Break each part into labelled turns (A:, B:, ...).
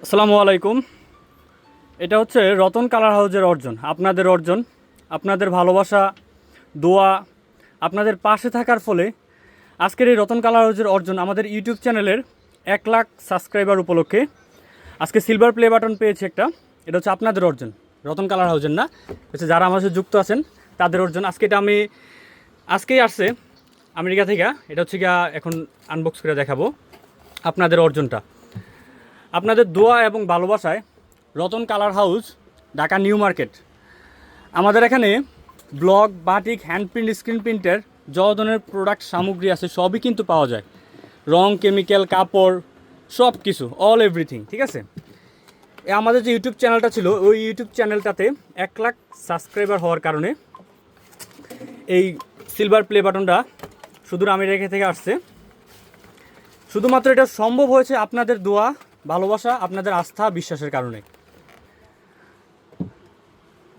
A: আসসালামু আলাইকুম। এটা হচ্ছে রতন কালার হাউজের অর্জন, আপনাদের অর্জন, আপনাদের ভালোবাসা, দোয়া, আপনাদের পাশে থাকার ফলে আজকের এই রতন কালার হাউজের অর্জন আমাদের ইউটিউব চ্যানেলের 1 লাখ সাবস্ক্রাইবার উপলক্ষে আজকে সিলভার প্লে বাটন পেয়েছে একটা। এটা হচ্ছে আপনাদের অর্জন, রতন কালার হাউজের না, হচ্ছে যারা আমার সাথে যুক্ত আছেন তাদের অর্জন। এটা আমি আজকেই আসছে আমেরিকা থেকে। এটা হচ্ছে গিয়া এখন আনবক্স করে দেখাবো আপনাদের অর্জনটা। আপনাদের দোয়া এবং ভালোবাসায় Ratan colour house, Dhaka new market. আমাদের এখানে block, batik, hand print, screen প্রিন্টের যত ধরনের প্রোডাক্ট সামগ্রী আছে সবই কিন্তু পাওয়া যায়। রং, কেমিক্যাল, কাপড়, সব কিছু, অল এভরিথিং, ঠিক আছে। আমাদের যে ইউটিউব চ্যানেলটা ছিল, ওই ইউটিউব চ্যানেলটাতে 1 লাখ সাবস্ক্রাইবার হওয়ার কারণে এই সিলভার প্লে বাটনটা সুদূর আমেরিকা থেকে আসছে। শুধুমাত্র এটা সম্ভব হয়েছে আপনাদের দোয়া, ভালোবাসা, আপনাদের আস্থা, বিশ্বাসের কারণে।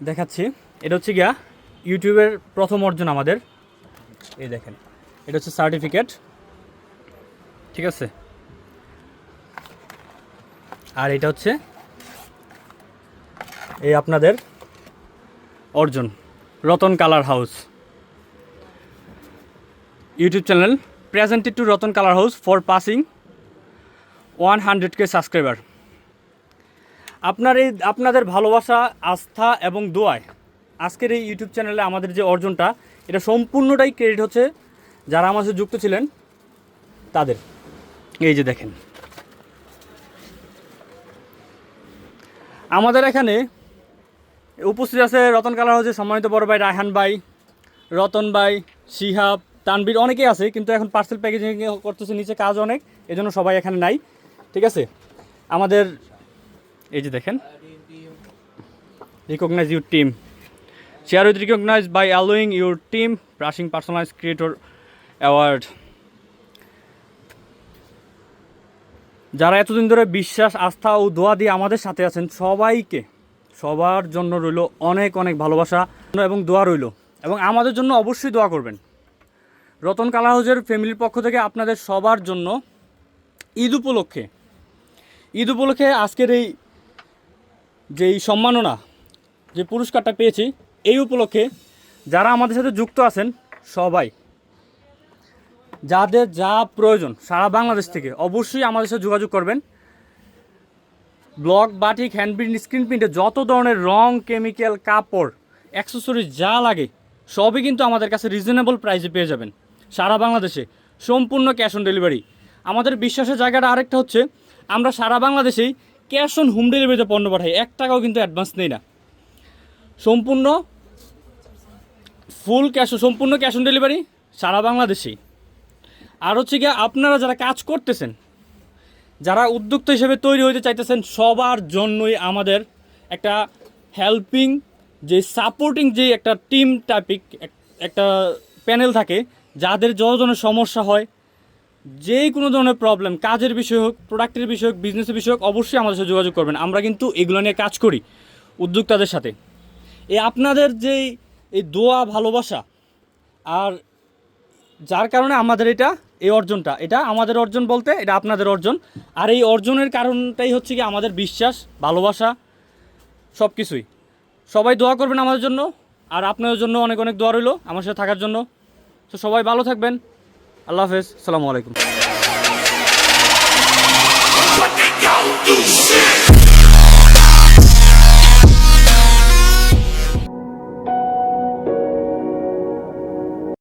A: দেখাচ্ছি, এটা হচ্ছে গিয়া ইউটিউবের প্রথম অর্জন আমাদের। এই দেখেন, এটা হচ্ছে সার্টিফিকেট, ঠিক আছে। আর এটা হচ্ছে এই আপনাদের অর্জন, Ratan colour house YouTube channel, presented to Ratan colour house for passing 100K subscriber. আপনাদের ভালোবাসা, আস্থা এবং দোয়ায় আজকের এই ইউটিউব চ্যানেলে আমাদের যে অর্জনটা, এটা সম্পূর্ণটাই ক্রেডিট হচ্ছে যারা আমার সাথে যুক্ত ছিলেন তাদের। এই যে দেখেন, আমাদের এখানে উপস্থিত আছে রতন কালার হাউসের সম্মানিত বড় ভাই রায়হান ভাই, রতন ভাই, শিহাব, তানবীর, অনেকেই আছে, কিন্তু এখন পার্সেল প্যাকেজিং করতেছে, নিচে কাজ অনেক, এজন্য সবাই এখানে নাই, ঠিক আছে। আমাদের এই যে দেখেন, recognise your team, share with recognise by allowing your team brushing personalise creator award. যারা এতদিন ধরে বিশ্বাস, আস্থা ও দোয়া দিয়ে আমাদের সাথে আছেন, সবাইকে, সবার জন্য রইল অনেক অনেক ভালোবাসা এবং দোয়া রইল, এবং আমাদের জন্য অবশ্যই দোয়া করবেন। রতন কালার হাউসের ফ্যামিলির পক্ষ থেকে আপনাদের সবার জন্য ঈদ উপলক্ষে আজকের এই যেই সম্মাননা, যে পুরস্কারটা পেয়েছি, এই উপলক্ষে যারা আমাদের সাথে যুক্ত আছেন সবাই, যাদের যা প্রয়োজন সারা বাংলাদেশ থেকে অবশ্যই আমাদের সাথে যোগাযোগ করবেন। Block, batik, hand print, screen প্রিন্টে যত ধরনের রং, কেমিক্যাল, কাপড়, অ্যাক্সেসরিজ যা লাগে সবই কিন্তু আমাদের কাছে রিজনেবল প্রাইসে পেয়ে যাবেন সারা বাংলাদেশে, সম্পূর্ণ ক্যাশ অন ডেলিভারি। আমাদের বিশ্বাসের জায়গাটা আরেকটা হচ্ছে, আমরা সারা বাংলাদেশেই ক্যাশ অন হোম ডেলিভারিতে পণ্য পাঠাই, 1 টাকাও কিন্তু অ্যাডভান্স নেই না, সম্পূর্ণ সম্পূর্ণ ক্যাশ অন ডেলিভারি সারা বাংলাদেশেই। আর হচ্ছে গিয়ে আপনারা যারা কাজ করতেছেন, যারা উদ্যোক্তা হিসেবে তৈরি হতে চাইতেছেন, সবার জন্যই আমাদের একটা হেল্পিং, যে সাপোর্টিং, যে একটা টিম টাইপিক একটা প্যানেল থাকে, যাদের যত ধরনের সমস্যা হয়, যে কোনো ধরনের প্রবলেম, কাজের বিষয় হোক, প্রোডাক্টের বিষয় হোক, বিজনেসের বিষয় হোক, অবশ্যই আমাদের সাথে যোগাযোগ করবেন। আমরা কিন্তু এগুলো নিয়ে কাজ করি উদ্যোক্তাদের সাথে। আপনাদের যেই এই দোয়া, ভালোবাসা, আর যার কারণে আমাদের এই অর্জনটা, এটা আমাদের অর্জন বলতে এটা আপনাদের অর্জন। আর এই অর্জনের কারণটাই হচ্ছে কি আমাদের বিশ্বাস, ভালোবাসা, সব কিছুই। সবাই দোয়া করবেন আমাদের জন্য, আর আপনাদের জন্য অনেক অনেক দোয়া রইল আমার সাথে থাকার জন্য। তো সবাই ভালো থাকবেন, আল্লাহ হাফেজ, আসসালামু আলাইকুম।